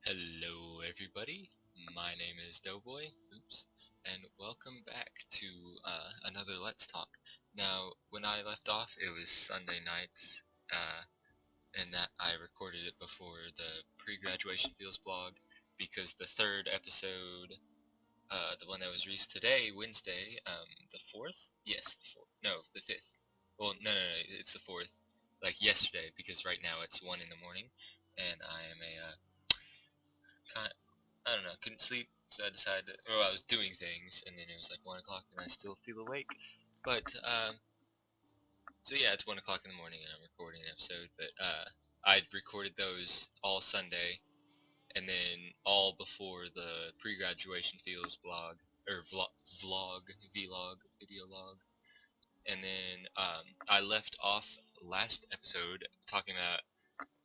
Hello everybody, my name is Doughboy, and welcome back to another Let's Talk. Now, when I left off, it was Sunday night, uh, and that I recorded it before the pre-graduation feels blog, because the third episode, the one that was released today, Wednesday, the 4th? Yes, the 4th. No, the 5th. Well, no, it's the 4th. Like yesterday, because right now it's 1 in the morning, and I am I don't know, couldn't sleep, so I decided, I was doing things, and then it was like 1 o'clock, and I still feel awake. But, so yeah, it's 1 o'clock in the morning, and I'm recording an episode, but, I'd recorded those all Sunday, and then all before the pre-graduation feels blog, or vlog, video log, and then, I left off last episode talking about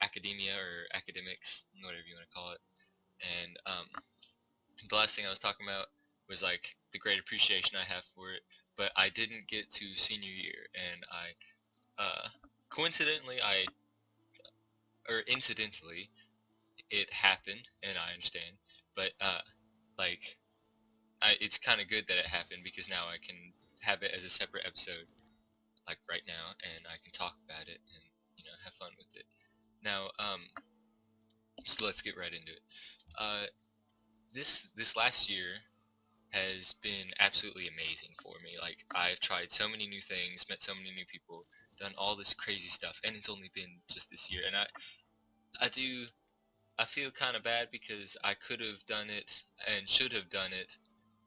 academia, or academics, whatever you want to call it, and, the last thing I was talking about was like the great appreciation I have for it, but I didn't get to senior year, and coincidentally, or incidentally, it happened, and I understand, but, like, it's kind of good that it happened, because now I can have it as a separate episode, like right now, and I can talk about it, and, have fun with it. Now, so let's get right into it. Uh, this last year has been absolutely amazing for me. Like, I've tried so many new things, met so many new people, done all this crazy stuff, and it's only been just this year. And I feel kind of bad because I could have done it and should have done it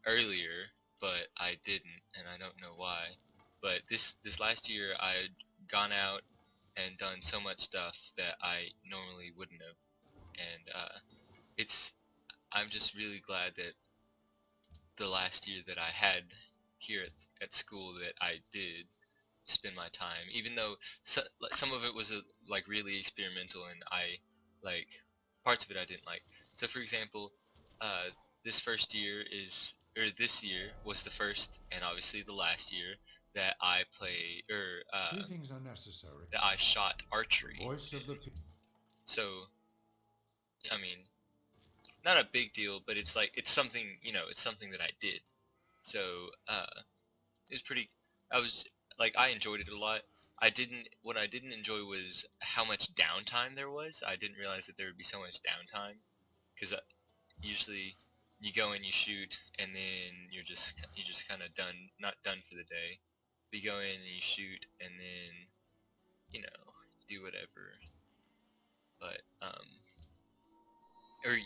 earlier, but I didn't, and I don't know why. But this last year, I had gone out and done so much stuff that I normally wouldn't have, and it's I'm just really glad that the last year that I had here at school that I did spend my time, even though some of it was like really experimental, and I like parts of it I didn't like. So for example, uh, this year was the first and obviously the last year that I play or Three things are necessary. that I shot The archery. voice of the people. So I mean, not a big deal, but it's like it's something that I did. So it was pretty. I was like I enjoyed it a lot. What I didn't enjoy was how much downtime there was. I didn't realize that there would be so much downtime because usually you go and you shoot and then you're just kind of done, not done for the day. But you go in and you shoot and then you know do whatever. But or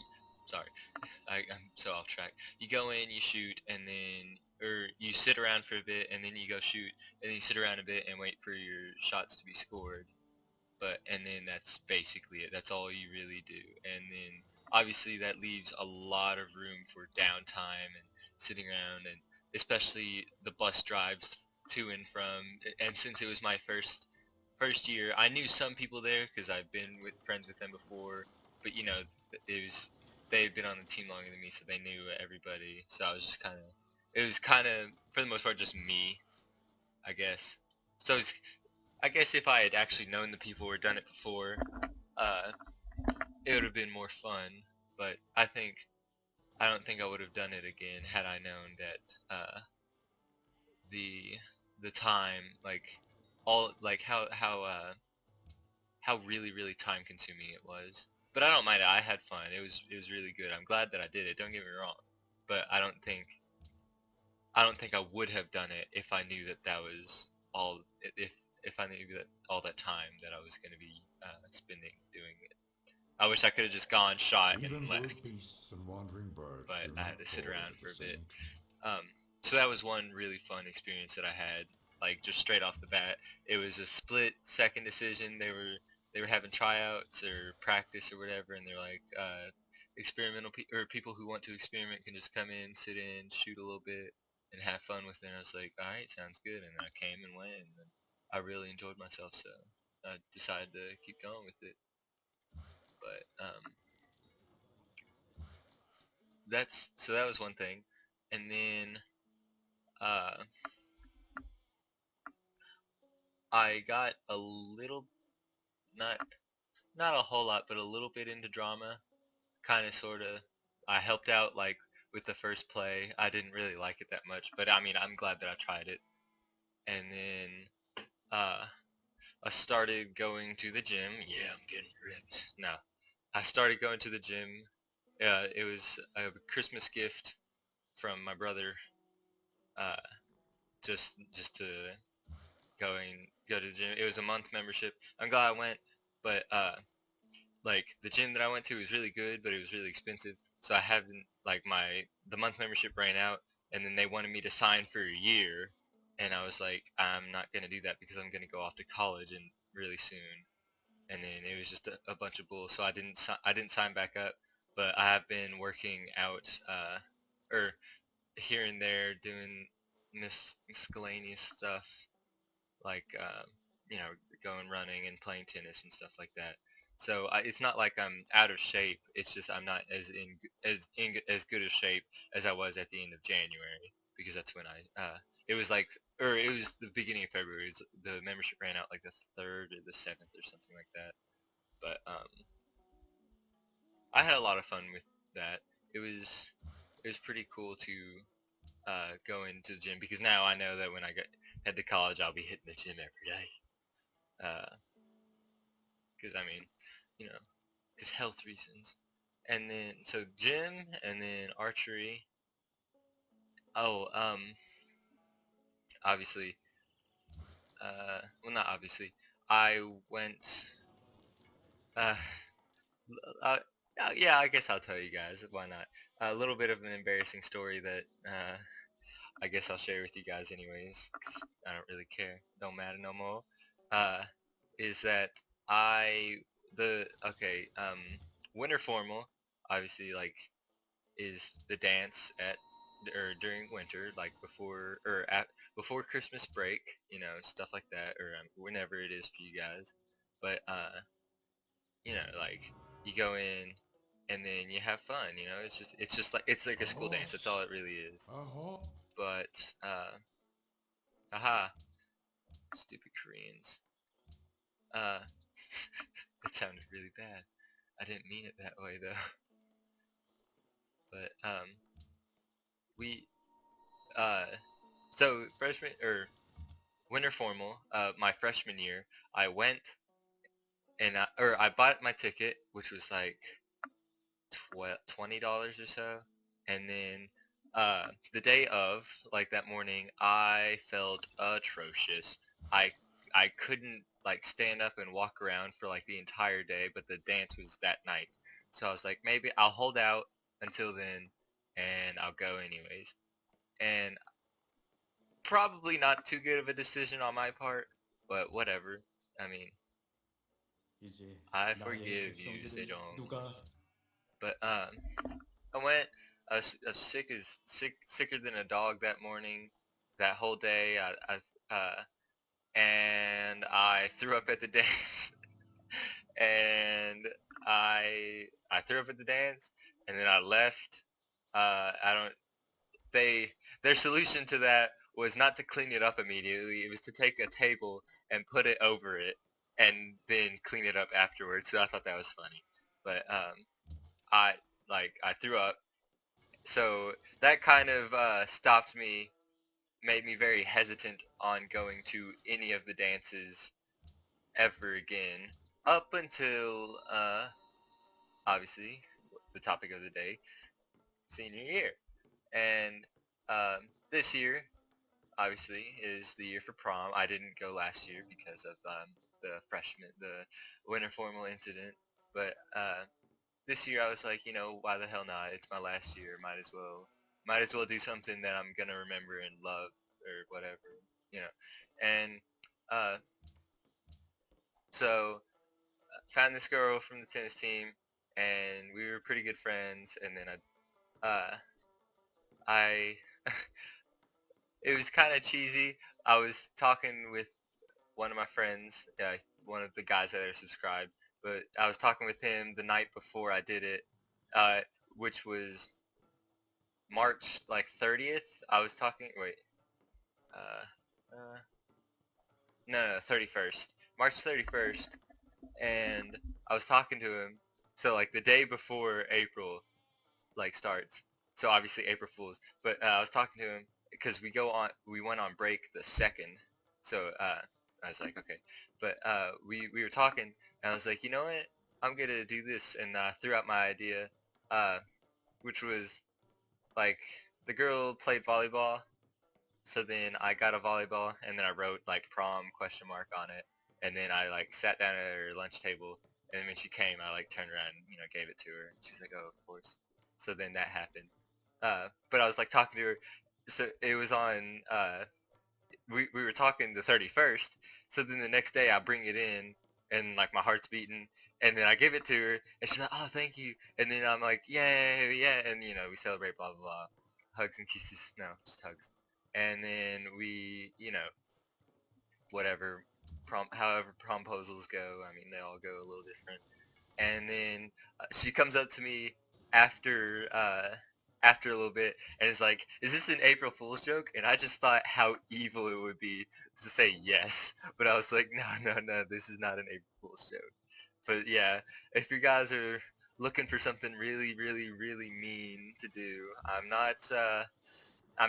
sorry, I'm so off track. You go in, you shoot, and then, or you sit around for a bit, and then you go shoot, and then you sit around a bit and wait for your shots to be scored. And then that's basically it. That's all you really do. And then, obviously, that leaves a lot of room for downtime and sitting around, and especially the bus drives to and from. And since it was my first year, I knew some people there because I've been with friends with them before, but it was they had been on the team longer than me, so they knew everybody. So I was just kind of, it was kind of for the most part just me, I guess. So I guess if I had actually known the people or done it before, uh, it would have been more fun. But I don't think I would have done it again had I known that the the time, like all like how really time consuming it was. But I don't mind it. I had fun. It was really good. I'm glad that I did it. Don't get me wrong. But I don't think I would have done it if I knew that that was all if I knew that all that time that I was going to be spending doing it. I wish I could have just gone, shot, and Even left. wild beasts and wandering birds But do I had not to sit fall around to for the a bit. same tree. So that was one really fun experience that I had. Like just straight off the bat, it was a split second decision. They were having tryouts or practice or whatever, and they're like, or people who want to experiment can just come in, sit in, shoot a little bit, and have fun with it. And I was like, all right, sounds good. And I came and went, and I really enjoyed myself, so I decided to keep going with it. But that was one thing, and then uh, I got a little not not a whole lot, but a little bit into drama. kind of, sort of. I helped out like with the first play. I didn't really like it that much, but I mean, I'm glad that I tried it. And then uh, I started going to the gym. Yeah, I'm getting ripped. No, I started going to the gym. It was a Christmas gift from my brother, uh, just to go to the gym. It was a month membership. I'm glad I went, but like the gym that I went to was really good, but it was really expensive. So I haven't like the month membership ran out, and then they wanted me to sign for a year, and I was like, I'm not gonna do that because I'm gonna go off to college and really soon. And then it was just a bunch of bull, so I didn't sign back up. But I have been working out, or here and there doing miscellaneous stuff like going running and playing tennis and stuff like that. So it's not like I'm out of shape. It's just I'm not as good a shape as I was at the end of January, because that's when it was like, or it was the beginning of February. The membership ran out like the 3rd or the 7th or something like that. But I had a lot of fun with that. It was pretty cool to go into the gym, because now I know that when head to college, I'll be hitting the gym every day. Because I mean, you know, because health reasons. And then so gym, and then archery. Oh, obviously, well, not obviously. I went. Uh, uh, yeah, I guess I'll tell you guys. Why not? A little bit of an embarrassing story that I guess I'll share with you guys anyways, 'cause I don't really care. Don't matter no more. Uh, is that I the okay winter formal, obviously, like, is the dance at or during winter, like before Christmas break, stuff like that, or whenever it is for you guys. But like, you go in and then you have fun. It's like a A school dance. That's horse. all it really is. A horse. But haha, stupid Koreans. Uh, that sounded really bad. I didn't mean it that way though. But we uh, so freshman or winter formal, my freshman year, I went and I bought my ticket, which was like $20 or so, and then the day of, like that morning, I felt atrocious. I I couldn't like stand up and walk around for like the entire day, but the dance was that night, so I was like, maybe I'll hold out until then, and I'll go anyways. And probably not too good of a decision on my part, but whatever. I mean, 이제 I 나의 forgive you, 백성들을 Zedong. 누가 But I went. I was sicker than a dog that morning. That whole day, and I threw up at the dance, and I threw up at the dance, and then I left. I don't. They Their solution to that was not to clean it up immediately. It was to take a table and put it over it, and then clean it up afterwards. So I thought that was funny. But I I threw up, so that kind of stopped me, made me very hesitant on going to any of the dances ever again, up until obviously the topic of the day, senior year. And this year, obviously, is the year for prom. I didn't go last year because of the winter formal incident, but this year I was like, why the hell not? It's my last year. Might as well do something that I'm gonna remember and love, or whatever, you know. And uh, so found this girl from the tennis team, and we were pretty good friends. And then I it was kind of cheesy. I was talking with one of my friends, one of the guys that are subscribed, but I was talking with him the night before I did it, uh, which was March like 30th. I was talking. Wait. Uh, no, 31st. March 31st, and I was talking to him. So like the day before April like starts. So obviously April Fools. But I was talking to him because we went on break the second. So I was like, okay. But we were talking, and I was like, you know what? I'm gonna do this, and threw out my idea, uh, which was like the girl played volleyball. So then I got a volleyball, and then I wrote like prom question mark on it, and then I like sat down at her lunch table, and when she came, I like turned around and gave it to her. She's like, oh, of course. So then that happened. But I was like talking to her, so it was on. We were talking the 31st. So then the next day I bring it in, and like my heart's beating, and then I give it to her, and she's like, oh, thank you. And then I'm like, yay, yeah, and we celebrate, blah blah blah, hugs and kisses. No, just hugs. And then we, whatever, however promposals go. I mean, they all go a little different. And then she comes up to me after after a little bit and is like, "Is this an April Fool's joke?" And I just thought how evil it would be to say yes, but I was like, "No, no, no, this is not an April Fool's joke." But yeah, if you guys are looking for something really, really, really mean to do, I'm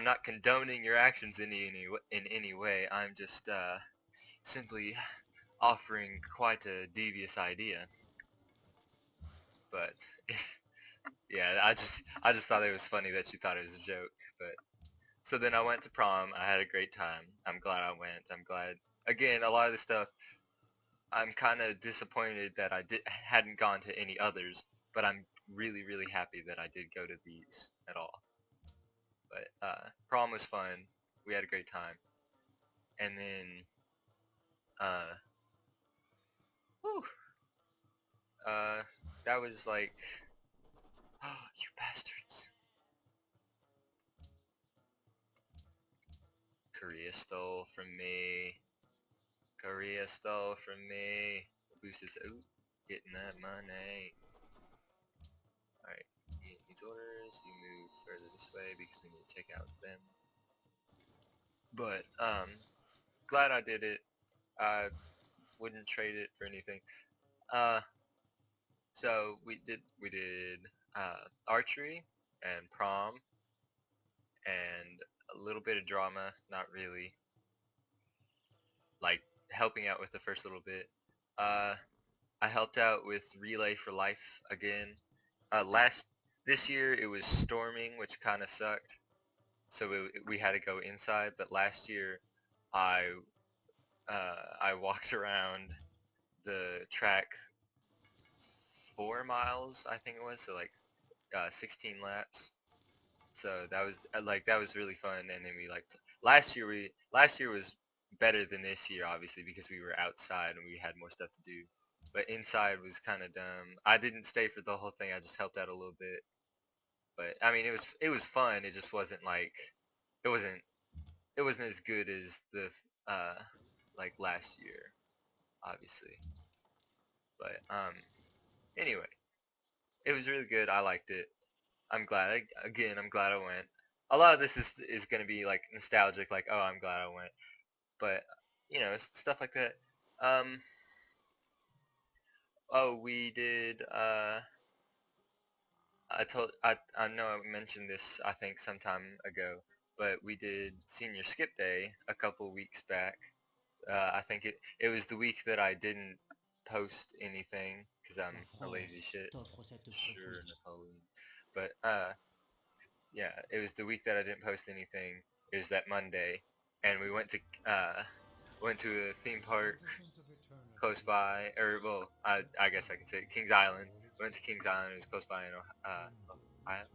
not condoning your actions in any way. I'm just simply offering quite a devious idea. But yeah, I just thought it was funny that you thought it was a joke. But so then I went to prom. I had a great time. I'm glad I went. I'm glad. Again, a lot of the stuff I'm kind of disappointed that I hadn't gone to any others, but I'm really really happy that I did go to these at all. But prom was fun. We had a great time. And then uh whew, uh that was like, oh, you bastards. Korea stole from me. Korea stole from me. Boosted. Ooh, getting that money. Alright, needs orders. You move further this way because we need to take out them. But, glad I did it. I wouldn't trade it for anything. Uh, so we did, archery and prom and a little bit of drama, not really. Like, helping out with the first little bit. Uh, I helped out with Relay for Life again. This year it was storming, which kind of sucked, so we had to go inside. But last year, I I walked around the track 4 miles, I think it was, so like 16 laps. So that was really fun. And then we like last year was better than this year, obviously, because we were outside and we had more stuff to do. But inside was kind of dumb. I didn't stay for the whole thing. I just helped out a little bit. But I mean, it was fun. It just wasn't like it wasn't it wasn't as good as the uh like last year, obviously. But anyway, it was really good. I liked it. I'm glad I went. A lot of this is gonna be like nostalgic, like, oh, I'm glad I went. But stuff like that. Um, oh, we did. I know I mentioned this I think sometime ago, but we did senior skip day a couple weeks back. I think it was the week that I didn't post anything because La I'm a lazy France shit. t'offre cette Sure, proposition. Napoleon. But yeah, it was the week that I didn't post anything. It was that Monday, and we went to a theme park close by, or well, I guess I can say Kings Island. We went to Kings Island. It was close by in Ohio.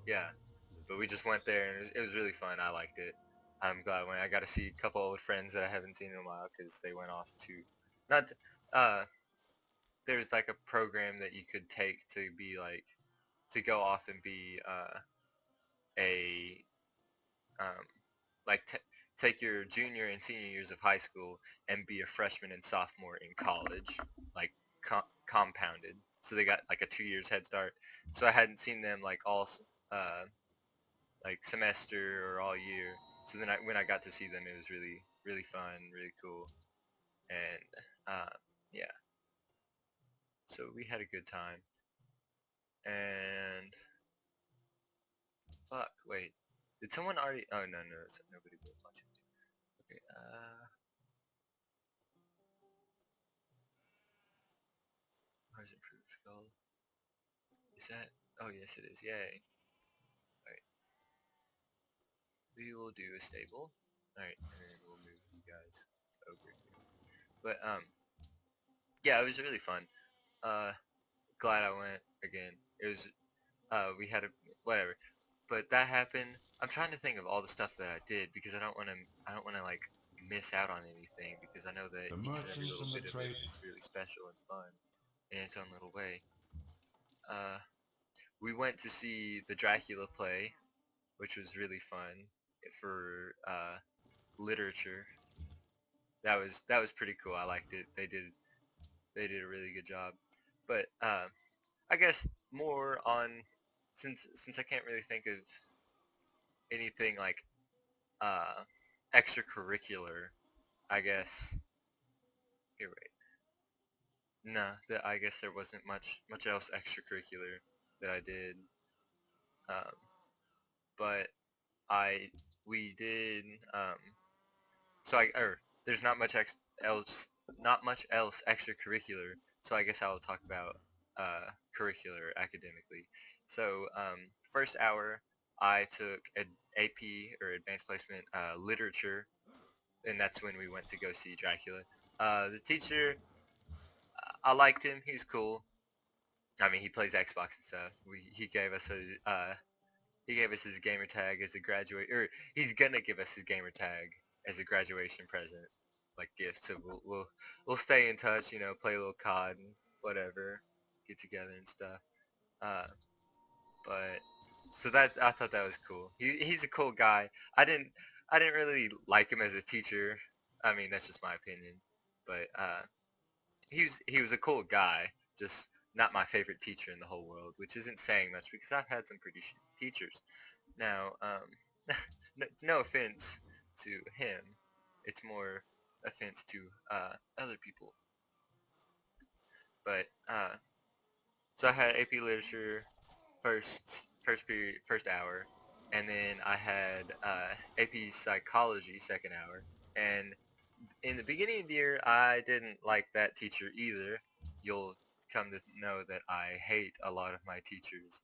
Yeah, but we just went there, and it was really fun. I liked it. I'm glad I went. I got to see a couple old friends that I haven't seen in a while because they went off to, not, uh, there's like a program that you could take to be like, to go off and be a um, like take your junior and senior years of high school and be a freshman and sophomore in college, like compounded. So they got like a 2 years head start. So I hadn't seen them like uh, like semester or all year. So then when I got to see them, it was really really fun, really cool, and yeah. So we had a good time. And fuck, wait. Did someone already? Oh no, no, nobody will watch it. Okay. How's improved skull? Is that? Oh yes, it is. Yay. Alright. We will do a stable. Alright, and then we'll move you guys over here. But yeah, it was really fun. Uh, glad I went again. It was we had a whatever. But that happened. I'm trying to think of all the stuff that I did because I don't want to like miss out on anything because I know that The each and every merchants little and the bit of it trade. is really special and fun in its own little way. Uh, we went to see the Dracula play, which was really fun for literature. That was pretty cool. I liked it. They did a really good job. But I guess more on since I can't really think of anything like uh, extracurricular. I guess you're right. No, I guess there wasn't much else extracurricular that I did. Um, but I we did so I or there's not much else extracurricular. So I guess I'll talk about curricular academically. So first hour I took AP or advanced placement literature, and that's when we went to go see Dracula. The teacher, I liked him. He's cool. I mean, he plays Xbox and stuff. He gave us his gamer tag as a graduate, or he's gonna give us his gamer tag as a graduation present, like gift. So we'll stay in touch. You know, play a little COD and whatever, get together and stuff. Uh, but so that I thought that was cool. He's a cool guy. I didn't really like him as a teacher. I mean, that's just my opinion. But he was a cool guy. Just not my favorite teacher in the whole world, which isn't saying much because I've had some pretty teachers. Now, no offense to him, it's more offense to other people. But so I had AP Literature first period, first hour, and then I had AP Psychology second hour. And in the beginning of the year, I didn't like that teacher either. You'll come to know that I hate a lot of my teachers.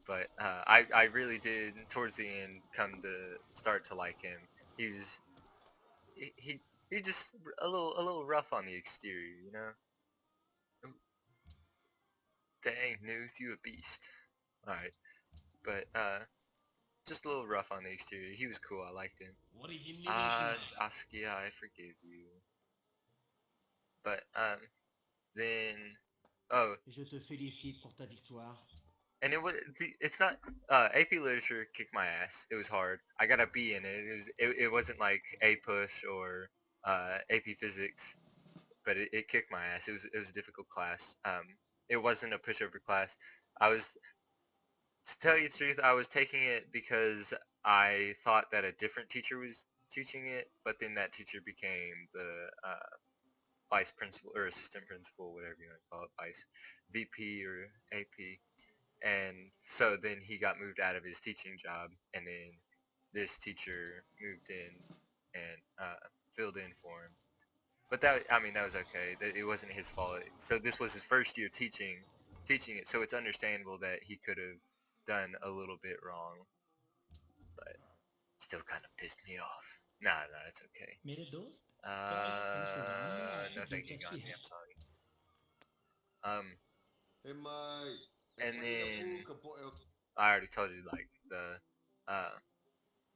But I really did towards the end come to start to like him. He was he just a little rough on the exterior, you know. Ooh, dang, Newt, you a beast. All right, but just a little rough on the exterior. He was cool. I liked him. Askia, I forgive you. But then oh, Je te félicite pour ta victoire. and it's not AP literature kicked my ass. It was hard. I got a B in it. It wasn't like A push or AP physics, but it kicked my ass. It was a difficult class. It wasn't a pushover class. I was To tell you the truth, I was taking it because I thought that a different teacher was teaching it, but then that teacher became the vice principal or assistant principal, whatever you want to call it, vice VP or AP. And so then he got moved out of his teaching job, and then this teacher moved in and filled in for him. But I mean, that was okay. It wasn't his fault. So this was his first year teaching it. So it's understandable that he could have done a little bit wrong, but still kind of pissed me off. Nah, nah, it's okay. Mere dost, क्या इस Instagram में No, आपकी thank you, दिलचस्पी Gandhi. है? I'm sorry. Um, Hey mate, and ik ben hier then pool kapot. I already told you like the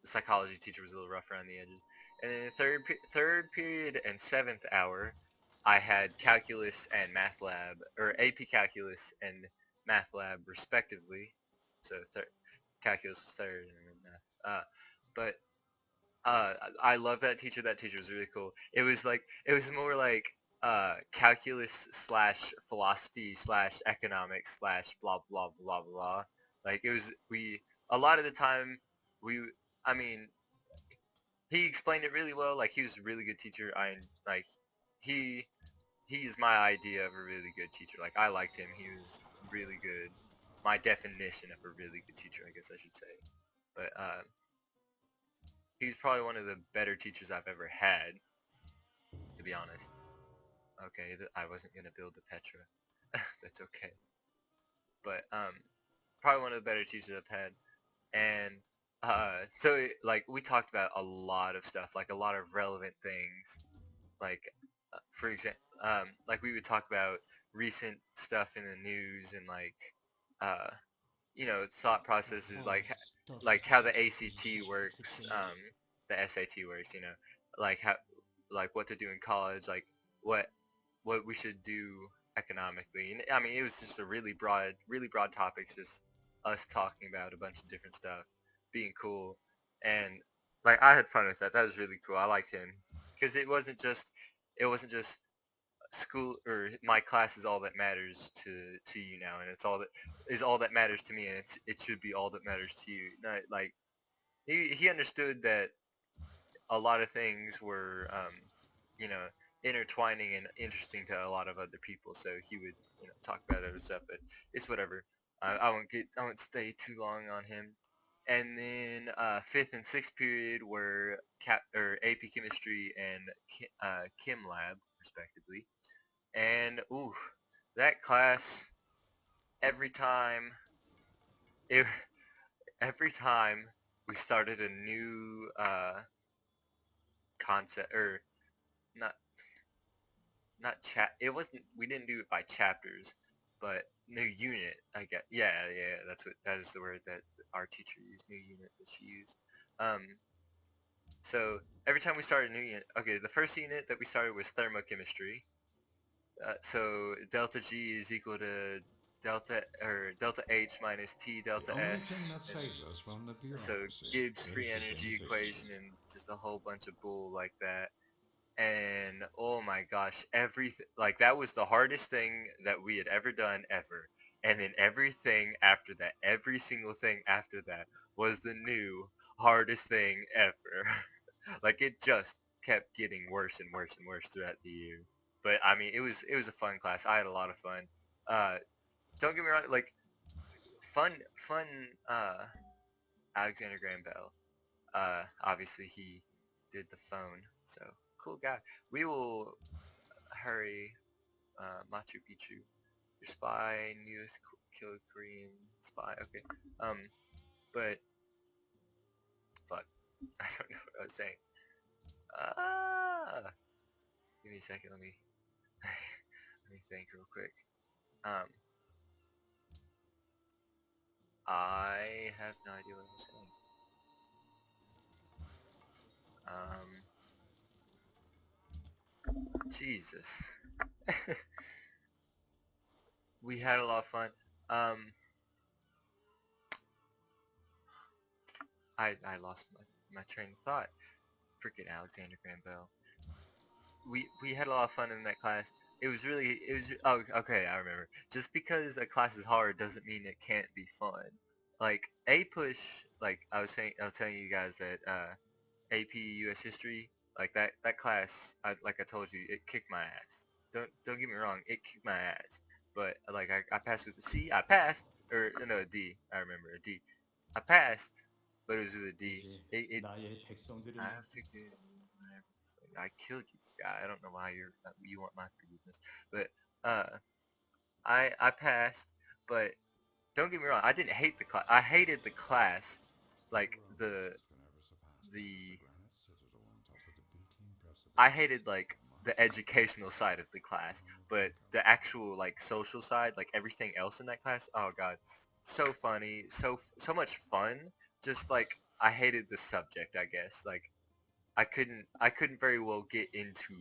psychology teacher was a little rough around the edges. And then third period and seventh hour, I had calculus and math lab, or AP calculus and math lab respectively. So calculus was third, and then math. But I love that teacher. That teacher was really cool. It was more like calculus slash philosophy slash economics slash blah blah blah blah. Like it was we a lot of the time we I mean he explained it really well. Like he was a really good teacher. I like he's my idea of a really good teacher. Like I liked him. He was really good. my definition of a really good teacher, I guess I should say. But he's probably one of the better teachers I've ever had, to be honest. Okay, I wasn't gonna build the Petra. That's okay. But probably one of the better teachers I've had. And so like we talked about a lot of stuff, like a lot of relevant things. Like for example, like we would talk about recent stuff in the news and like uh, thought processes, Oh, stuff like how the is ACT works, exceptionnel. the SAT works, like how, like what to do in college, like what what we should do economically. And I mean, it was just a really broad topics, just us talking about a bunch of different stuff, being cool, and like I had fun with that. That was really cool. I liked him because it wasn't just school or my class is all that matters to you now, and it's all that is all that matters to me, and it should be all that matters to you. Not like he understood that a lot of things were you know intertwining and interesting to a lot of other people, so he would talk about other stuff, but it's whatever. I won't stay too long on him. And then fifth and sixth period were AP chemistry and chem lab respectively. And ooh, that class, every time it every time we started a new concept, or not not chat it wasn't we didn't do it by chapters, but new unit, I guess. Yeah, that is the word that our teacher used, new unit, that she used. um so every time we started a new unit, okay, the first unit that we started was thermochemistry. So delta G is equal to delta H minus T The delta only thing S, that and saves us from the so bureaucracy Gibbs is free its energy inefficiency. equation and just a whole bunch of bull like that. And oh my gosh, everything, like, that was the hardest thing that we had ever done ever. And then everything after that, every single thing after that was the new hardest thing ever. Like, it just kept getting worse and worse and worse throughout the year. But I mean, it was a fun class. I had a lot of fun. Uh, don't get me wrong, like, fun Alexander Graham Bell. Obviously he did the phone, so cool guy. We will hurry. Machu Picchu, your spy, newest killer Korean spy. Okay. But fuck, I don't know what I was saying. Ah, give me a second. Let me let me think real quick. Um, I have no idea what I'm saying. Jesus. We had a lot of fun. Um, I lost my train of thought. Freaking Alexander Graham Bell. We had a lot of fun in that class. Oh, okay, I remember. Just because a class is hard doesn't mean it can't be fun. Like A push, like I was telling you guys that AP US history, like that class, like I told you, it kicked my ass. Don't get me wrong, it kicked my ass. But like I passed with a C. I passed, or no, a D. I remember a D. I passed, but it was with a D. GG. It 나의 백성들을 I 위해. figured I killed you. I don't know why you want my forgiveness, but uh, I passed. But don't get me wrong, I didn't hate the class. I hated the class, No like road can ever surpass the the granite citadel on top of the beetling I precipices hated like of the Mount educational side of the class, but Kilimanjaro. the actual like social side, like everything else in that class, oh god, so funny, so much fun. Just like I hated the subject, I guess. Like I couldn't very well get into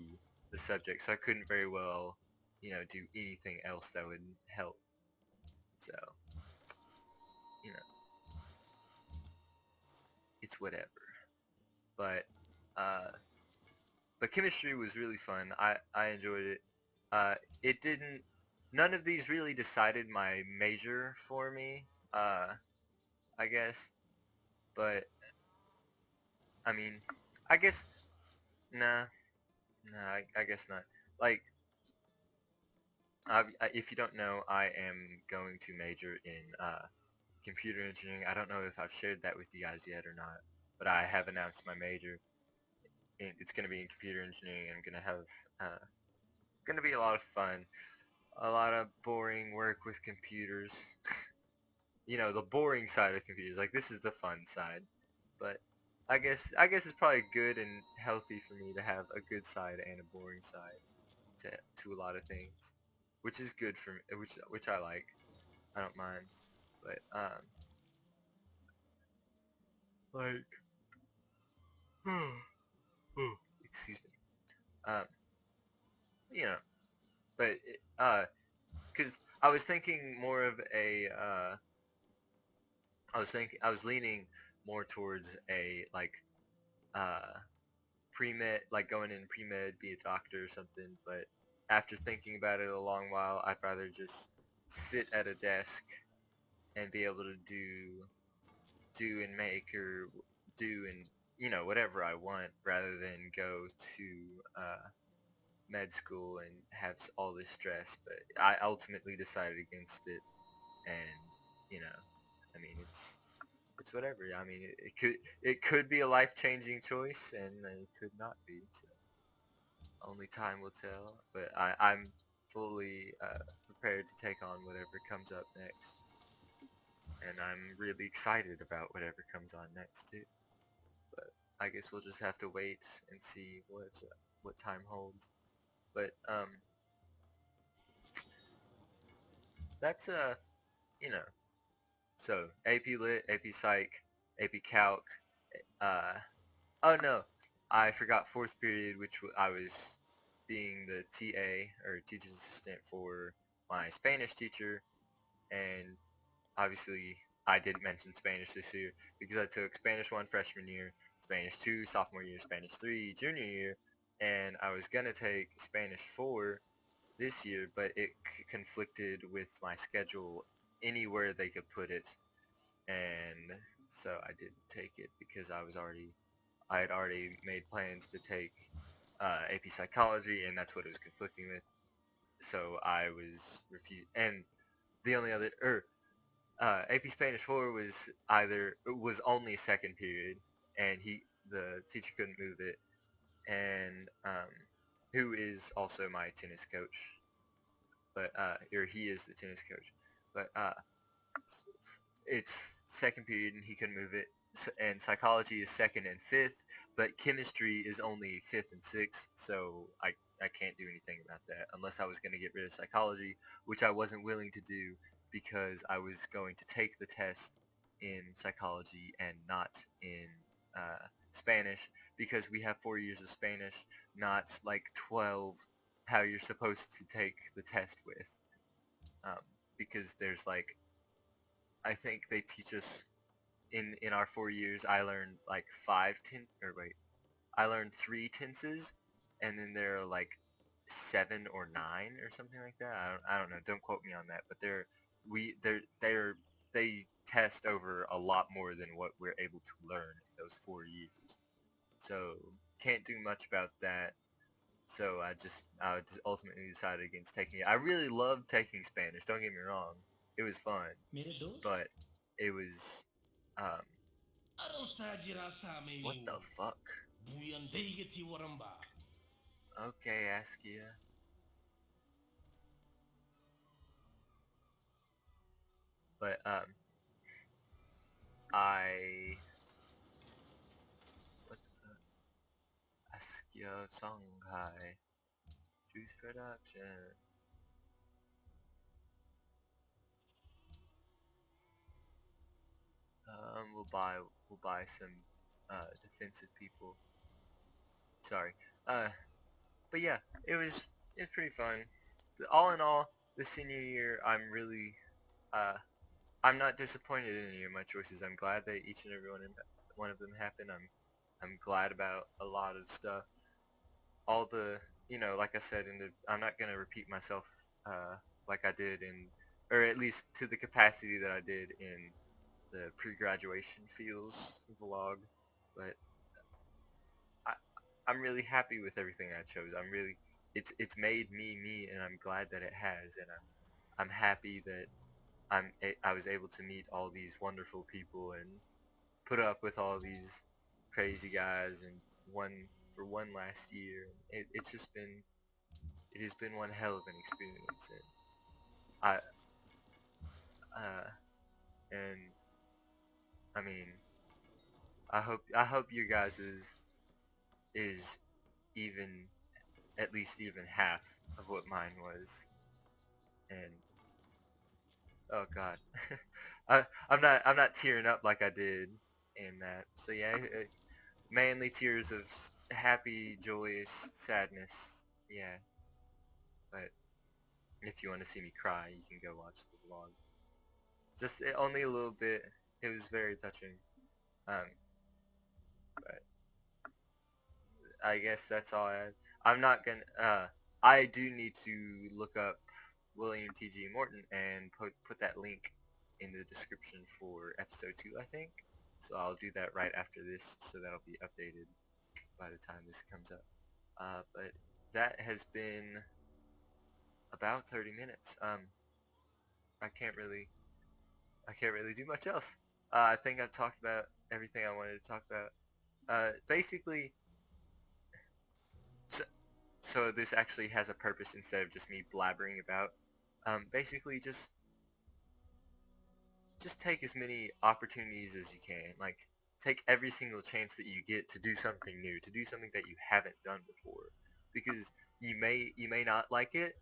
the subject, so I couldn't very well, do anything else that would help. So, you know, it's whatever. But uh but chemistry was really fun. I enjoyed it. It didn't none of these really decided my major for me, I guess. But I mean, I guess nah, I guess not. Like If you don't know, I am going to major in computer engineering. I don't know if I've shared that with you guys yet or not, but I have announced my major. It's going to be in computer engineering. I'm going to have going to be a lot of fun, a lot of boring work with computers. You know, the boring side of computers. Like this is the fun side, but I guess it's probably good and healthy for me to have a good side and a boring side to a lot of things, which is good for me, which I like. I don't mind, but like, excuse me. Um, you know, but cause I was thinking more of a I was leaning more towards a like uh pre-med, like going in pre-med, be a doctor or something, but after thinking about it a long while, I'd rather just sit at a desk and be able to do and make or do and whatever I want rather than go to med school and have all this stress. But I ultimately decided against it, and I mean it's whatever. I mean it could be a life-changing choice, and it could not be. So only time will tell. But I'm fully prepared to take on whatever comes up next, and I'm really excited about whatever comes on next too. But I guess we'll just have to wait and see what time holds. But that's you know, so AP Lit, AP Psych, AP Calc. Uh, oh no, I forgot fourth period, which I was being the TA or teacher's assistant for my Spanish teacher, and obviously I did mention Spanish this year because I took Spanish 1 freshman year, Spanish 2 sophomore year, Spanish 3 junior year, and I was gonna take Spanish 4 this year, but it conflicted with my schedule anywhere they could put it, and so I didn't take it because I had already made plans to take AP Psychology, and that's what it was conflicting with. So I was refused, and the only other, AP Spanish 4 was only second period, and the teacher couldn't move it, and who is also my tennis coach, but or he is the tennis coach, but it's second period and he couldn't move it, and psychology is second and fifth, but chemistry is only fifth and sixth, so I can't do anything about that unless I was going to get rid of psychology, which I wasn't willing to do because I was going to take the test in psychology and not in Spanish, because we have 4 years of Spanish, not like 12 how you're supposed to take the test with, um, because there's like I think they teach us in our 4 years. I learned like I learned three tenses, and then there are like seven or nine or something like that. I don't know. Don't quote me on that. But they test over a lot more than what we're able to learn in those 4 years. So can't do much about that. So I just ultimately decided against taking it. I really loved taking Spanish. Don't get me wrong. It was fun, मेरे दोस्त but it was um what the Arosajirasame fuck? Buyandegeti Waramba. Okay, Askia. But I what the fuck? Askia Songhai Juice Production. We'll buy some defensive people. Sorry. Uh but yeah, it's pretty fun. All in all, this senior year uh I'm not disappointed in any of my choices. I'm glad that each and every one of them happened. I'm glad about a lot of stuff. All the like I said I'm not gonna repeat myself like I did or at least to the capacity that I did in the pre-graduation feels vlog, but I I'm really happy with everything I chose. I'm really it's made me me, and I'm glad that it has, and I'm happy that I was able to meet all these wonderful people and put up with all these crazy guys and one last year. It's just been it has been one hell of an experience, and I uh and I mean I hope your guys is even at least even half of what mine was. And oh god, I'm not tearing up like I did in that. So yeah, mainly tears of happy, joyous sadness. Yeah, but if you want to see me cry, you can go watch the vlog. Just only a little bit. It was very touching. Um, but I guess that's all I have. I'm not gonna. I do need to look up William T.G. Morton and put that link in the description for episode 2, I think. So I'll do that right after this, so that'll be updated by the time this comes up. But that has been about 30 minutes. I can't really do much else. I think I've talked about everything I wanted to talk about. Basically, so, so this actually has a purpose instead of just me blabbering about. Basically, just take as many opportunities as you can. Like, take every single chance that you get to do something new, to do something that you haven't done before. Because you may not like it,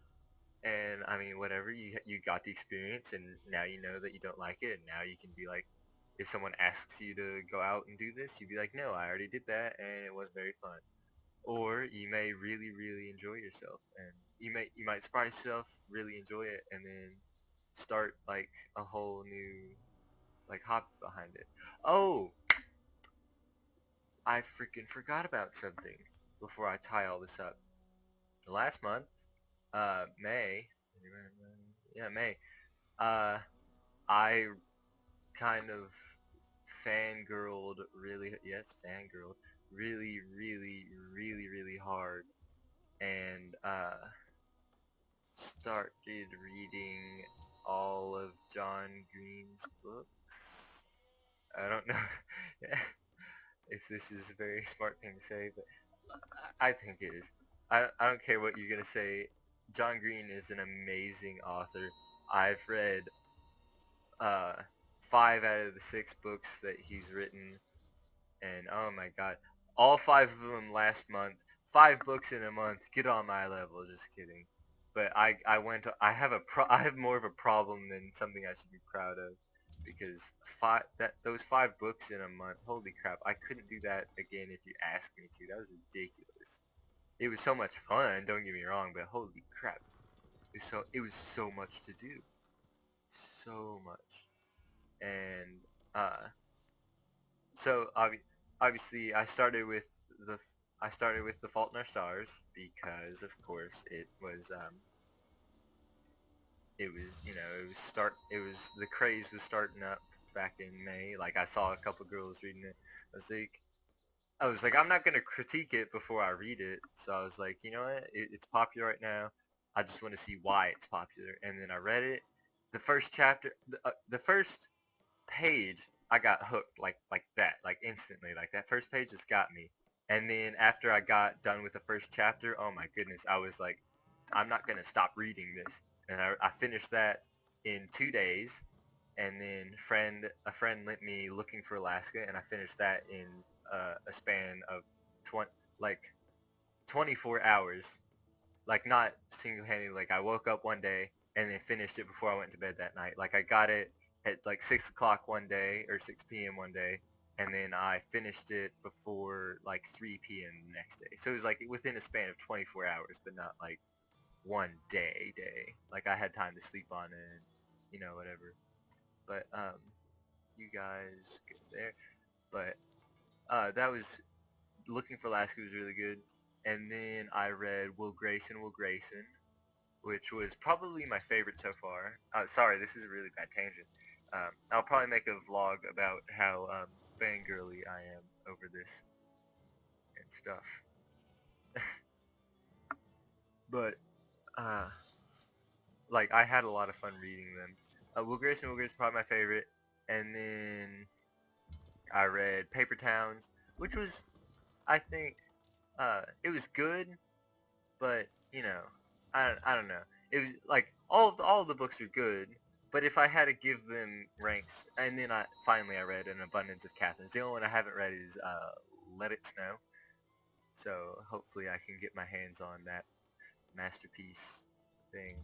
and I mean whatever, you got the experience, and now you know that you don't like it, and now you can be like, if someone asks you to go out and do this, you'd be like, no, I already did that, and it was very fun. Or you may really, really enjoy yourself, and you might surprise yourself, really enjoy it, and then start like a whole new like hobby behind it. Oh, I freaking forgot about something before I tie all this up. Last month, May, yeah, May, uh, I kind of fangirled really, yes, fangirled really, really, really, really hard, and started reading all of John Green's books. I don't know if this is a very smart thing to say, but I think it is. I don't care what you're gonna say. John Green is an amazing author. I've read uh, 5 out of the 6 books that he's written, and oh my god, all 5 of them last month. 5 books in a month. Get on my level. Just kidding. But I have I have more of a problem than something I should be proud of, because those 5 books in a month. Holy crap! I couldn't do that again if you asked me to. That was ridiculous. It was so much fun. Don't get me wrong, but holy crap! It was so much to do. So much. And uh, so obviously the I started with The Fault in Our Stars because of course it was the craze was starting up back in May. Like, I saw a couple girls reading it. I was like I'm not gonna critique it before I read it. So I was like, you know what, it's popular right now. I just want to see why it's popular. And then I read it. The first chapter, the first page, I got hooked like that, like instantly. Like, that first page just got me. And then after I got done with the first chapter, oh my goodness, I was like, I'm not gonna stop reading this. And I finished that in 2 days. And then a friend lent me Looking for Alaska, and I finished that in a span of 20 like 24 hours. Like, not single-handedly. Like, I woke up one day and then finished it before I went to bed that night. Like, I got it at like 6 o'clock one day, or 6 p.m. one day, and then I finished it before like 3 p.m. the next day. So it was like within a span of 24 hours, but not like one day. Like, I had time to sleep on it, and, whatever. But you guys go there. But that was Looking for Alaska was really good. And then I read Will Grayson, which was probably my favorite so far. Sorry, this is a really bad tangent. I'll probably make a vlog about how fangirly I am over this and stuff. but uh, like I had a lot of fun reading them. Will Grace and Will Grace is probably my favorite, and then I read Paper Towns, which was I think it was good, but you know, I don't know. It was like all of the books are good, but if I had to give them ranks, and then I read An Abundance of Catherines. The only one I haven't read is Let It Snow. So hopefully I can get my hands on that masterpiece thing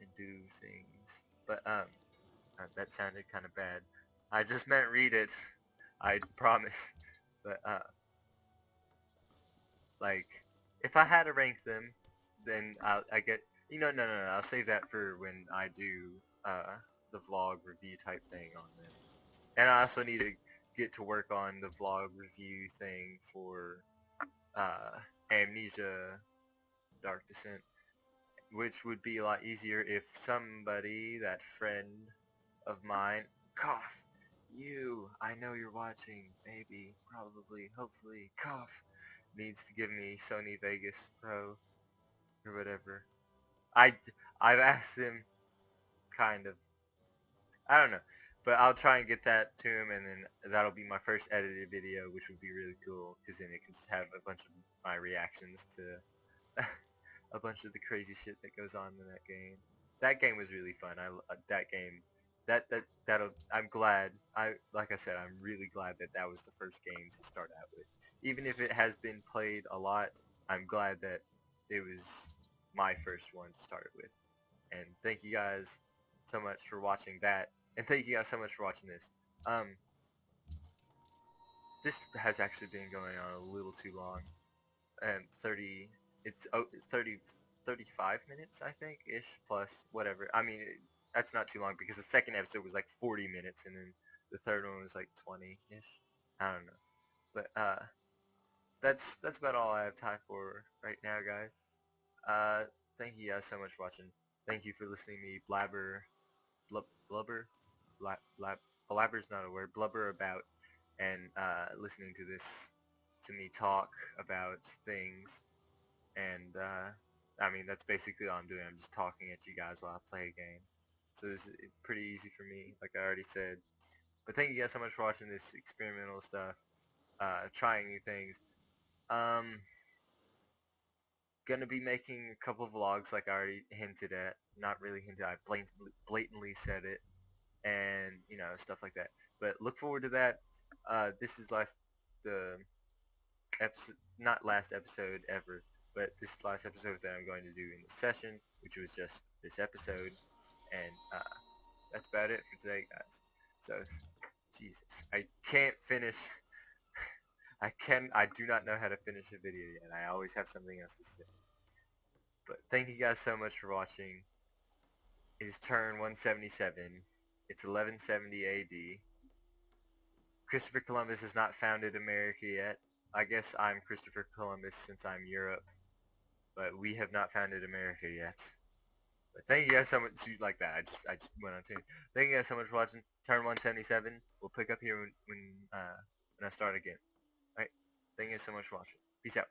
and do things. But that sounded kind of bad. I just meant read it. I promise. But like if I had to rank them, then I get no, I'll save that for when I do the vlog review type thing on them. And I also need to get to work on the vlog review thing for uh, Amnesia Dark Descent, which would be a lot easier if somebody, that friend of mine, cough, I know you're watching, maybe, probably, hopefully, cough, needs to give me Sony Vegas Pro, or whatever. I've asked him, kind of, I don't know, but I'll try and get that to him, and then that'll be my first edited video, which would be really cool, because then it can just have a bunch of my reactions to a bunch of the crazy shit that goes on in that game. That game was really fun. That game. I'm glad. Like I said, I'm really glad that that was the first game to start out with. Even if it has been played a lot, I'm glad that it was my first one to start with. And thank you guys so much for watching that. And thank you guys so much for watching this. This has actually been going on a little too long. And 30 it's 35 minutes I think ish, plus whatever. I mean that's not too long because the second episode was like 40 minutes and then the third one was like 20 ish. I don't know, but that's about all I have time for right now, guys. Thank you guys so much for watching. Thank you for listening to me blubber blab blabber's not a word, blubber about, and listening to this, to me talk about things. And I mean that's basically all I'm doing. I'm just talking at you guys while I play a game. So this is pretty easy for me, like I already said. But thank you guys so much for watching this experimental stuff, trying new things. Um, gonna be making a couple vlogs like I already hinted at. Not really hinted, I blatantly said it, and you know, stuff like that. But look forward to that. This is the episode, not last episode ever, but this is the last episode that I'm going to do in this session, which was just this episode, and that's about it for today, guys. So, Jesus, I can't finish. I do not know how to finish a video yet. I always have something else to say. But thank you guys so much for watching. It is turn 177. It's 1170 AD. Christopher Columbus has not founded America yet. I guess I'm Christopher Columbus since I'm Europe, but we have not founded America yet. But thank you guys so much. Like that, I just went on to. Thank you guys so much for watching. Turn 177. We'll pick up here when I start again. All right. Thank you guys so much for watching. Peace out.